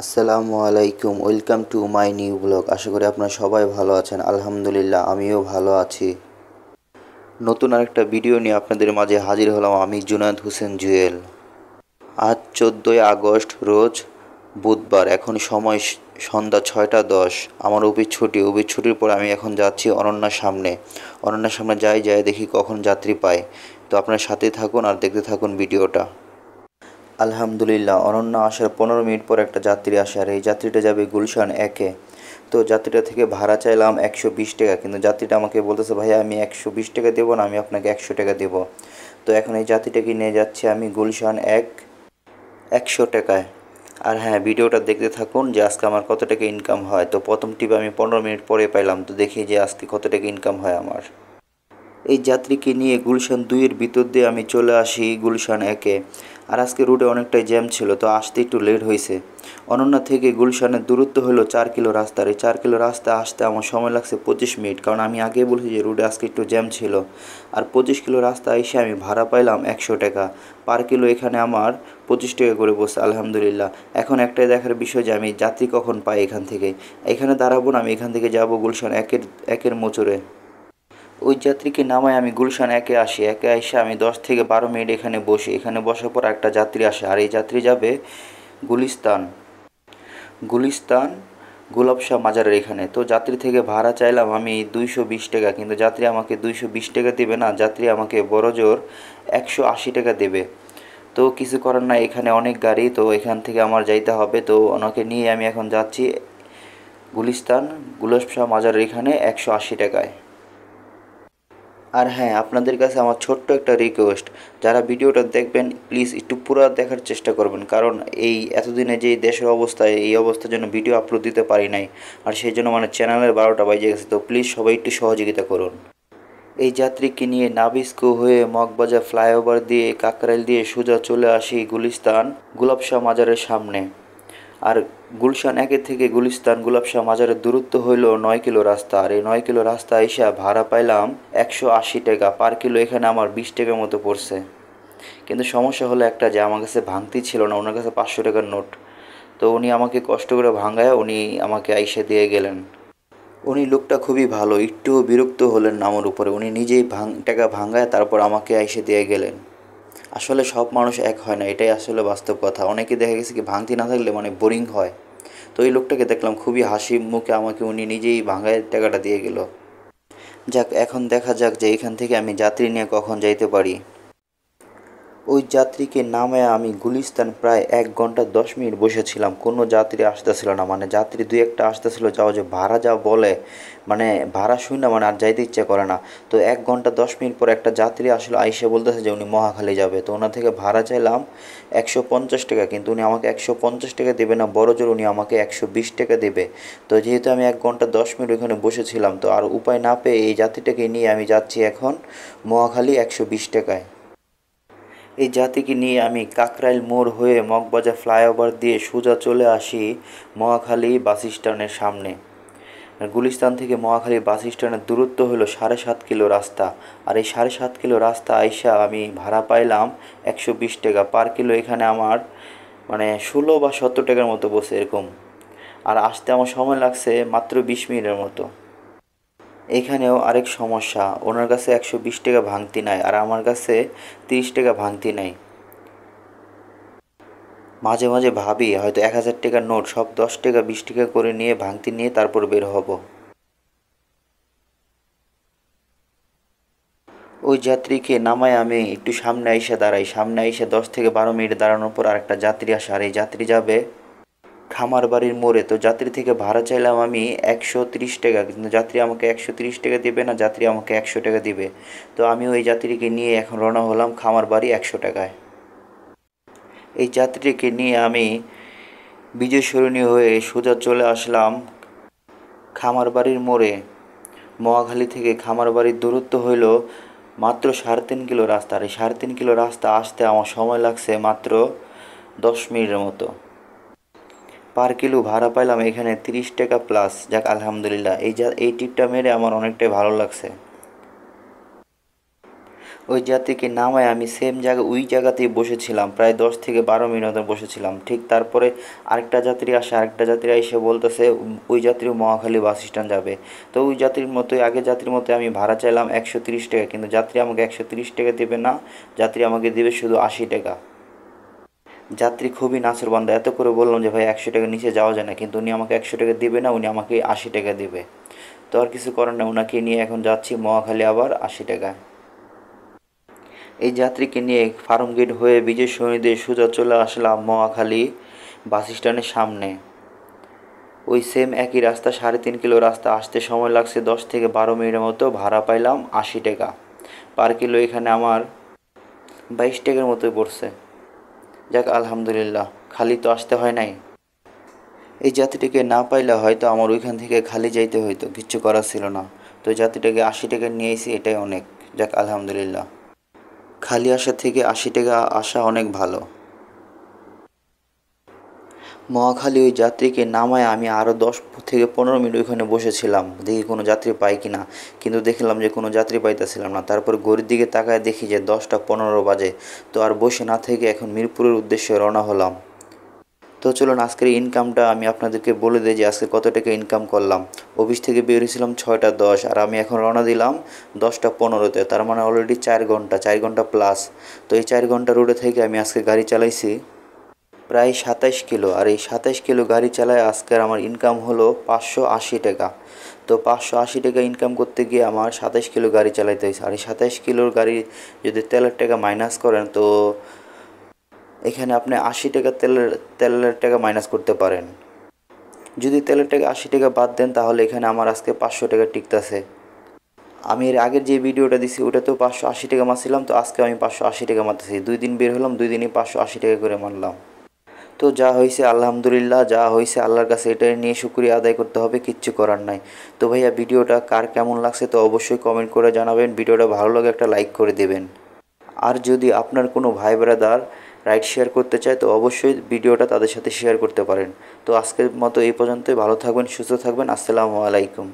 আসসালামু আলাইকুম, welcome to my new blog. আশা করি আপনারা সবাই ভালো আছেন। আলহামদুলিল্লাহ, আমিও ভালো আছি। নতুন আরেকটা ভিডিও নিয়ে আপনাদের মাঝে হাজির হলাম আমি, জুনায়েদ হোসেন জুয়েল। আজ 14ই আগস্ট, রোজ বুধবার। এখন সময় সন্ধ্যা 6টা 10। আমার অফিস ছুটির পর আমি এখন যাচ্ছি অনন্যার সামনে যাই দেখি কখন যাত্রী পায়। তো আপনার সাথে থাকুন আর দেখতে থাকুন ভিডিওটা। আলহামদুলিল্লাহ, অনন্যা আসার 15 মিনিট পর একটা যাত্রী আসে, আর এই যাত্রীটা যাবে গুলশান 1-এ। তো যাত্রীটা থেকে ভাড়া চাইলাম 120 টাকা, কিন্তু যাত্রীটা আমাকে বলতেছে, ভাইয়া আমি 120 টাকা দেবো না, আমি আপনাকে 100 টাকা দেবো। তো এখন এই যাত্রীটাকে নিয়ে যাচ্ছি আমি গুলশান 1, 100 টাকায়। আর হ্যাঁ, ভিডিওটা দেখতে থাকুন যে আজকে আমার কত টাকা ইনকাম হয়। তো প্রথম টিপ আমি 15 মিনিট পরে পাইলাম, তো দেখি যে আজকে কত টাকা ইনকাম হয় আমার। এই যাত্রীকে নিয়ে গুলশান 2-এর ভিতর দিয়ে আমি চলে আসি গুলশান 1-এ। আর আজকে রুটে অনেকটাই জ্যাম ছিল, তো আসতে একটু লেট হয়েছে। অনন্যা থেকে গুলশানের দূরত্ব হলো 4 কিলো রাস্তার। এই 4 কিলো রাস্তা আসতে আমার সময় লাগছে 25 মিনিট, কারণ আমি আগেই বলেছি যে রুটে আজকে একটু জ্যাম ছিল। আর 25 কিলো রাস্তা এসে আমি ভাড়া পাইলাম 100 টাকা পার কিলো। এখানে আমার 25 টাকা করে বসছে, আলহামদুলিল্লাহ। এখন একটাই দেখার বিষয় যে আমি যাত্রী কখন পাই এখান থেকে। এখানে দাঁড়াবো না, আমি এখান থেকে যাব গুলশান একের মোচরে। ওই যাত্রীকে নামায় আমি গুলশান 1-এ আসি। 1-এ এসে আমি 10 থেকে 12 মিনিট এখানে বসি। এখানে বসার পর একটা যাত্রী আসে, আর এই যাত্রী যাবে গুলিস্তান গুলিস্তান গোলাপশাহ মাজারের এখানে। তো যাত্রী থেকে ভাড়া চাইলাম আমি 220 টাকা, কিন্তু যাত্রী আমাকে 220 টাকা দেবে না, যাত্রী আমাকে বড়জোর 180 টাকা দেবে। তো কিছু করার নাই, এখানে অনেক গাড়ি, তো এখান থেকে আমার যাইতে হবে। তো ওনাকে নিয়ে আমি এখন যাচ্ছি গুলিস্তান গোলাপশাহ মাজারের এখানে 180 টাকায়। আর হ্যাঁ, আপনাদের কাছে আমার ছোট্ট একটা রিকোয়েস্ট, যারা ভিডিওটা দেখবেন প্লিজ একটু পুরো দেখার চেষ্টা করবেন, কারণ এই এতদিনে যে দেশের অবস্থা, এই অবস্থার জন্য ভিডিও আপলোড দিতে পারি নাই। আর সেই জন্য মানে চ্যানেলের 12টা বাজে গেছে। তো প্লিজ সবাই একটু সহযোগিতা করুন। এই যাত্রীকে নিয়ে নাবিস্কো হয়ে মগবাজার ফ্লাইওভার দিয়ে কাকরাইল দিয়ে সোজা চলে আসি গুলিস্তান গোলাপশাহ মাজারের সামনে। আর গুলশান 1-এর থেকে গুলিস্তান গোলাপশাহ মাজারের দূরত্ব হইল 9 কিলো রাস্তা। আর এই 9 কিলো রাস্তা আইসা ভাড়া পাইলাম 180 টাকা পার কিলো। এখানে আমার 20 টাকার মতো পড়ছে। কিন্তু সমস্যা হলো একটা, যে আমার কাছে ভাঙতি ছিল না, ওনার কাছে 500 টাকার নোট। তো উনি আমাকে কষ্ট করে ভাঙায় উনি আমাকে আইসা দিয়ে গেলেন। উনি লোকটা খুবই ভালো, একটুও বিরক্ত হলেন না আমার উপরে। উনি নিজেই টাকা ভাঙায় তারপর আমাকে আইসা দিয়ে গেলেন। আসলে সব মানুষ এক হয় না, এটাই আসলে বাস্তব কথা। অনেকে দেখা গেছে কি ভাঙতি না থাকলে মানে বোরিং হয়। তো এই লোকটাকে দেখলাম খুবই হাসি মুখে আমাকে উনি নিজেই ভাঙায় টাকাটা দিয়ে গেল। যাক, এখন দেখা যাক যে এখান থেকে আমি যাত্রী নিয়ে কখন যাইতে পারি। ওই যাত্রীকে নামায় আমি গুলিস্তান প্রায় 1 ঘন্টা 10 মিনিট বসেছিলাম, কোনো যাত্রী আসতেছিল না। মানে যাত্রী দুই একটা আসতেছিল, যাও যে ভাড়া যা বলে, মানে ভাড়া শুই না, মানে আর যাইতে ইচ্ছা করে না। তো 1 ঘন্টা 10 মিনিট পর একটা যাত্রী আসলে আইসে বলতেছে যে উনি মহাখালী যাবে। তো ওনার থেকে ভাড়া চাইলাম 150 টাকা, কিন্তু উনি আমাকে 150 টাকা দেবে না, বড়জোর উনি আমাকে 120 টাকা দেবে। তো যেহেতু আমি 1 ঘন্টা 10 মিনিট ওখানে বসেছিলাম, তো আর উপায় না পেয়ে এই যাত্রীটাকে নিয়ে আমি যাচ্ছি এখন মহাখালী 120 টাকায়। এই জাতিকে নিয়ে আমি কাকরাইল মোড় হয়ে মগবাজার ফ্লাইওভার দিয়ে সোজা চলে আসি মহাখালী বাস স্ট্যান্ডের সামনে। আর গুলিস্তান থেকে মহাখালী বাস স্ট্যান্ডের দূরত্ব হলো 7.5 কিলো রাস্তা। আর এই 7.5 কিলো রাস্তা আইসা আমি ভাড়া পাইলাম 120 টাকা পার কিলো। এখানে আমার মানে 16 বা 17 টাকার মতো বসে এরকম। আর আসতে আমার সময় লাগছে মাত্র 20 মিনিটের মতো। এখানেও আরেক সমস্যা, ওনার কাছে 120 টাকা ভাঙতি নাই, আর আমার কাছে 30 টাকা ভাঙতি নাই। মাঝে মাঝে ভাবি হয়তো 1000 টাকার নোট সব 10 টাকা 20 টাকা করে নিয়ে ভাঙতি নিয়ে তারপর বের হব। ওই যাত্রীকে নামায় আমি একটু সামনে আইসা দাঁড়াই। সামনে আইসা 10 থেকে 12 মিনিট দাঁড়ানোর পর আরেকটা যাত্রী আসে, আর এই যাত্রী যাবে খামারবাড়ির মোড়ে। তো যাত্রী থেকে ভাড়া চাইলাম আমি 130 টাকা, কিন্তু যাত্রী আমাকে 130 টাকা দেবে না, যাত্রী আমাকে 100 টাকা দিবে। তো আমি ওই যাত্রীকে নিয়ে এখন রওনা হলাম খামারবাড়ি 100 টাকায়। এই যাত্রীকে নিয়ে আমি বিজয় সরণী হয়ে সোজা চলে আসলাম খামারবাড়ির মোড়ে। মহাখালী থেকে খামারবাড়ির দূরত্ব হইল মাত্র 3.5 কিলো রাস্তা। আর এই 3.5 কিলো রাস্তা আসতে আমার সময় লাগছে মাত্র 10 মিনিটের মতো। পার কিলো ভাড়া পাইলাম এখানে 30 টাকা প্লাস। যাক, আলহামদুলিল্লাহ, এই টিপটা মেরে আমার অনেকটাই ভালো লাগছে। ওই যাত্রীকে নামায় আমি সেম জায়গা ওই জায়গাতেই বসেছিলাম, প্রায় 10 থেকে 12 মিনিট বসেছিলাম। ঠিক তারপরে আরেকটা যাত্রী আসে, আরেকটা যাত্রী এসে বলতেছে ওই যাত্রী মহাখালী বাস স্ট্যান্ড যাবে। তো ওই যাত্রীর মতোই, আগের যাত্রীর মতোই আমি ভাড়া চাইলাম 130 টাকা, কিন্তু যাত্রী আমাকে 130 টাকা দেবে না, যাত্রী আমাকে দেবে শুধু 80 টাকা। যাত্রী খুবই নাছোড়বান্দা, এত করে বললাম যে ভাই 100 টাকা নিচে যাওয়া যায় না, কিন্তু উনি আমাকে 100 টাকা দেবে না, উনি আমাকে 80 টাকা দেবে। তো আর কিছু করার না, ওনাকে নিয়ে এখন যাচ্ছি মহাখালী আবার 80 টাকায়। এই যাত্রীকে নিয়ে ফার্ম গেট হয়ে বিজয় সরণি সোজা চলে আসলাম মহাখালী বাস স্ট্যান্ডের সামনে। ওই সেম একই রাস্তা, 3.5 কিলো রাস্তা, আসতে সময় লাগছে 10 থেকে 12 মিনিটের মতো, ভাড়া পাইলাম 80 টাকা পার কিলো। এখানে আমার 22 টাকার মতোই পড়ছে। যাক আলহামদুলিল্লাহ, খালি তো আসতে হয় নাই। এই যাত্রীটাকে না পাইলে হয়তো আমার ওইখান থেকে খালি যাইতে হইতো, কিচ্ছু করার ছিল না। তো যাত্রীটাকে 80 টাকা নিয়ে এসে এটাই অনেক। যাক আলহামদুলিল্লাহ, খালি আসা থেকে 80 টাকা আসা অনেক ভালো। মহাখালী ওই যাত্রীকে নামায় আমি আরও 10 থেকে 15 মিনিট ওইখানে বসেছিলাম, দেখি কোনো যাত্রী পাই কি না, কিন্তু দেখলাম যে কোনো যাত্রী পাইতেছিলাম না। তারপর ঘড়ির দিকে তাকায় দেখি যে 10টা 15 বাজে। তো আর বসে না থেকে এখন মিরপুরের উদ্দেশ্যে রওনা হলাম। তো চলুন আজকের ইনকামটা আমি আপনাদেরকে বলে দিই যে আজকে কত টাকা ইনকাম করলাম। অফিস থেকে বের হয়েছিলাম 6টা 10, আর আমি এখন রওনা দিলাম 10টা 15-তে, তার মানে অলরেডি 4 ঘন্টা, 4 ঘন্টা প্লাস। তো এই 4 ঘন্টা রোডে থেকে আমি আজকে গাড়ি চালাইছি প্রায় 27 কিলো, আর এই 27 কিলো গাড়ি চালায় আজকের আমার ইনকাম হলো 580 টাকা। তো 580 টাকা ইনকাম করতে গিয়ে আমার 27 কিলো গাড়ি চালাইতে হয়েছে। আর এই 27 কিলোর গাড়ি যদি তেলের টাকা মাইনাস করেন, তো এখানে আপনি 80 টাকা তেলের টাকা মাইনাস করতে পারেন। যদি তেলের টাকা 80 টাকা বাদ দেন, তাহলে এখানে আমার আজকে 500 টাকা টিকতেছে। আমি এর আগের যে ভিডিওটা দিছি ওটাতেও 580 টাকা মারছিলাম, তো আজকে আমি 580 টাকা মারতেছি। 2 দিন বের হলাম, 2 দিনই 580 টাকা করে মারলাম। তো যা হয়েছে আলহামদুলিল্লাহ, যা হয়েছে আল্লাহর কাছে এটাই নিয়ে শুকরিয়া আদায় করতে হবে, কিচ্ছু করার নাই। তো ভাইয়া ভিডিওটা কার কেমন লাগছে তো অবশ্যই কমেন্ট করে জানাবেন। ভিডিওটা ভালো লাগে একটা লাইক করে দেবেন। আর যদি আপনার কোনো ভাই ব্রাদার রাইড শেয়ার করতে চায়, তো অবশ্যই ভিডিওটা তাদের সাথে শেয়ার করতে পারেন। তো আজকের মতো এই পর্যন্তই, ভালো থাকবেন, সুস্থ থাকবেন, আসসালামু আলাইকুম।